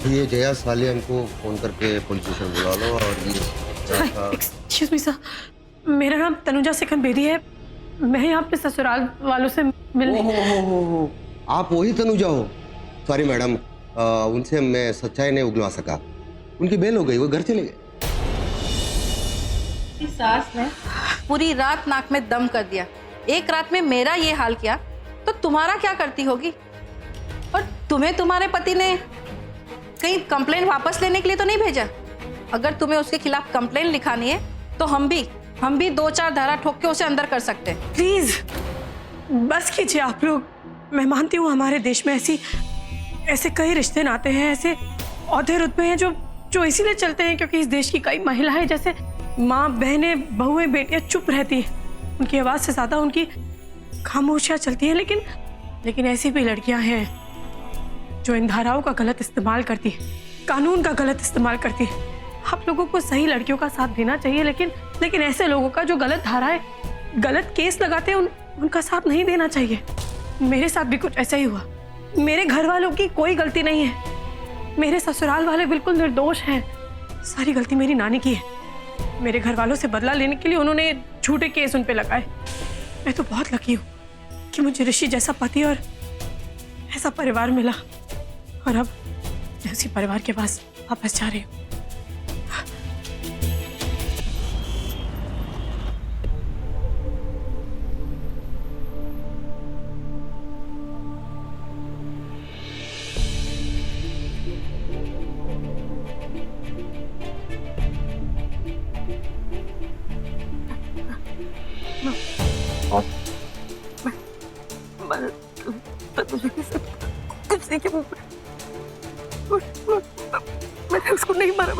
ये जया सालियन को फोन करके पुलिस स्टेशन बुला लो। और ये एक्सक्यूज मी सर, मेरा नाम तनुजा सिकन बेदी है। मैं यहाँ अपने ससुराल वालों से मिलने। हो आप वही तनुजा हो? सॉरी मैडम, उनसे मैं सच्चाई नहीं उगलवा सका। उनकी बेल हो गई, वो घर चले गए। सास ने पूरी रात नाक में दम कर दिया, एक रात में मेरा ये हाल किया, तो तुम्हारा क्या करती होगी? और तुम्हें तुम्हारे पति ने कहीं कंप्लेन वापस लेने के लिए तो नहीं भेजा? अगर तुम्हें उसके खिलाफ कंप्लेन लिखानी है तो हम भी 2-4 धारा ठोक के उसे अंदर कर सकते हैं। प्लीज बस कीजिए आप लोग। मैं मानती हूँ हमारे देश में ऐसे कई रिश्ते नाते हैं, ऐसे औहदे रुतबे हैं जो इसीलिए चलते हैं क्योंकि इस देश की कई महिलाएं जैसे माँ, बहनें, बहुएं, बेटियां चुप रहती हैं। उनकी आवाज से ज्यादा उनकी खामोशियां चलती हैं। लेकिन ऐसी भी लड़कियां हैं जो इन धाराओं का गलत इस्तेमाल करती हैं, कानून का गलत इस्तेमाल करती हैं। आप लोगों को सही लड़कियों का साथ देना चाहिए, लेकिन ऐसे लोगों का जो गलत धाराएं, गलत केस लगाते हैं उनका साथ नहीं देना चाहिए। मेरे साथ भी कुछ ऐसा ही हुआ। मेरे घर वालों की कोई गलती नहीं है। मेरे ससुराल वाले बिल्कुल निर्दोष हैं। सारी गलती मेरी नानी की है। मेरे घर वालों से बदला लेने के लिए उन्होंने झूठे केस उन पे लगाए। मैं तो बहुत लकी हूँ कि मुझे ऋषि जैसा पति और ऐसा परिवार मिला। और अब मैं उसी परिवार के पास वापस जा रही हूँ। कुछ नहीं किया, मैंने उसको नहीं मारा।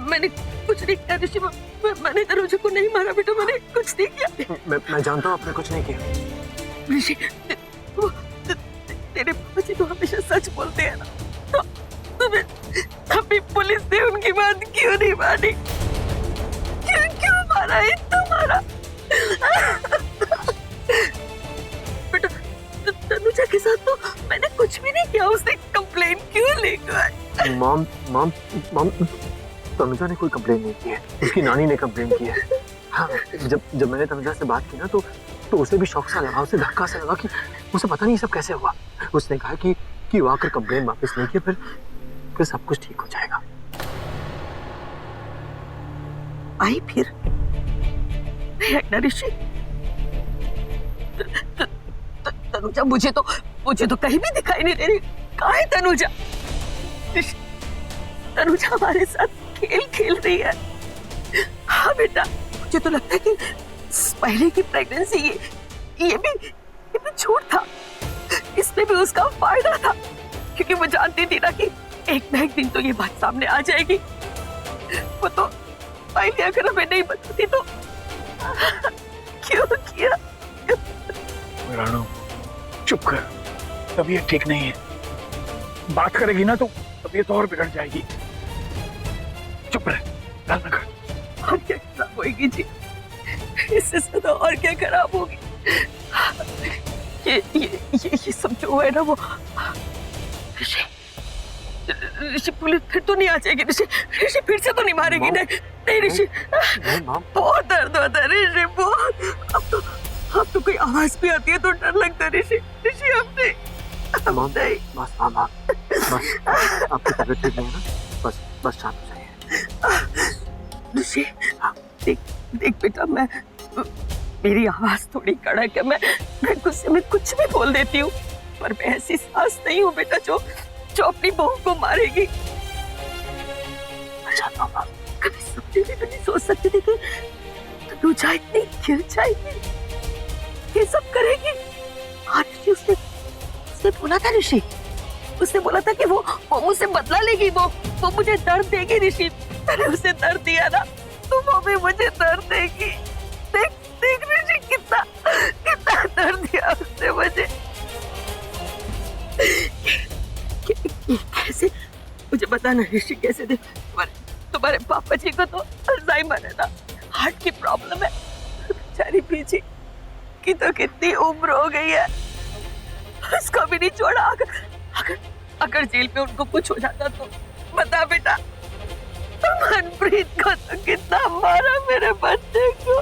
मैंने कुछ नहीं किया ऋषि। मैंने तनुजा को नहीं मारा बेटा, मैंने कुछ नहीं किया। मैं जानता हूँ आपने कुछ नहीं किया ऋषि। तेरे पापा जी तो हमेशा सच बोलते हैं ना, तो तुम्हें अभी पुलिस ने उनकी बात क्यों नहीं मानी? क्यों मारा है तुम्हारा? बेटा तनुजा के साथ तो मैंने कुछ भी नहीं किया। उसने कंप्लेन क्यों लेकर? मॉम तनुजा ने कोई कंप्लेन नहीं की है, उसकी नानी ने कंप्लेन की है। हाँ, जब मैंने तनुजा से बात की ना तो उसे भी शौक सा लगा, उसे धक्का सा लगा कि उसे पता नहीं सब कैसे हुआ। उसने कहा कि वो आकर कंप्लेन वापस नहीं किया, फिर सब कुछ ठीक हो जाएगा। आई फिर ऋषि। तनुजा मुझे तो कहीं भी दिखाई नहीं दे रही। कहाँ है तनुजा? तनुजा हमारे साथ खेल खेल रही है। हाँ बेटा, मुझे तो लगता है कि पहले की प्रेगनेंसी ये भी झूठ था। इसमें भी उसका फायदा था क्योंकि वो जानती थी ना कि एक ना एक दिन तो ये बात सामने आ जाएगी। वो तो पहले अगर हमें नहीं बताती तो क्यों किया? राणो चुप कर, तबीयत ठीक नहीं है। बात करेगी ना तो तबीयत और बिगड़ जाएगी। चुप रह, गल न कर। और क्या खराब होगी जी? इससे ज्यादा और क्या खराब होगी? ये सब जो है ना वो ऋषि पुलिस फिर तो नहीं आ जाएगी। ऋषि फिर से तो नहीं मारेगी? नहीं ऋषि, बहुत दर्द होता है ऋषि, बहुत। अब तो कोई आवाज भी आती है तो डर लगता है ऋषि। अब नहीं। बस आपकी तबीयत ठीक नहीं है ना, बस शांत हो जाइए। ऋषि देख बेटा, मेरी आवाज थोड़ी कड़क है। मैं गुस्से में कुछ भी बोल देती हूँ, पर मैं ऐसी सास नहीं हूँ बेटा जो अपनी बहू को मारेगी। कभी सपने में भी नहीं सोच सकती थी कि तनुजा इतनी गिर जाएगी, ये सब करेगी। हाँ ऋषि, उसने बोला था ऋषि, उसने बोला था कि वो मुझसे बदला लेगी, वो मुझे दर्द देगी। ऋषि, मैंने उसे दर्द दिया ना, तो वो भी मुझे दर्द देगी। देख ऋषि, कितना दर्द दिया उसने मुझे। कैसे, मुझे बताना ऋषि, कैसे दे? तुम्हारे पापा जी को तो अल्जाइमर है ना, हार्ट की प्रॉब्लम है। बेचारी बीजी उसकी तो कितनी उम्र हो गई है, उसको भी नहीं छोड़ा। अगर अगर जेल में उनको कुछ हो जाता तो बता बेटा, मनप्रीत को तो कितना मारा मेरे बच्चे को,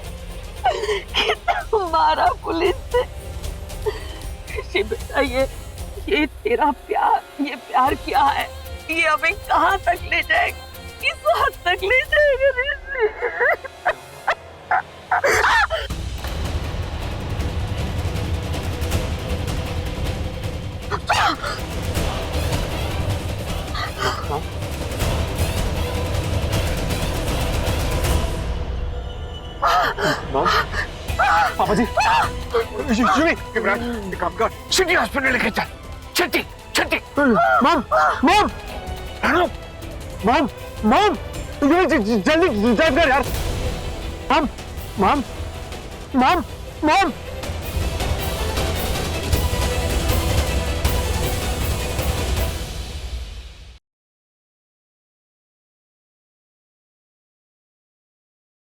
कितना मारा पुलिस ने। ऋषि बेटा, ये तेरा प्यार, ये प्यार क्या है, ये हमें कहाँ तक ले जाएगा, किस हद तक ले जाएगा ऋषि? पापा जी, यूवी, इमरान, एक काम कर, सिटी हॉस्पिटल लेके चल। छठी छठी। Mom, mom, Rano, mom, mom, जल्दी ड्राइव कर यार। Mom, mom, mom, mom.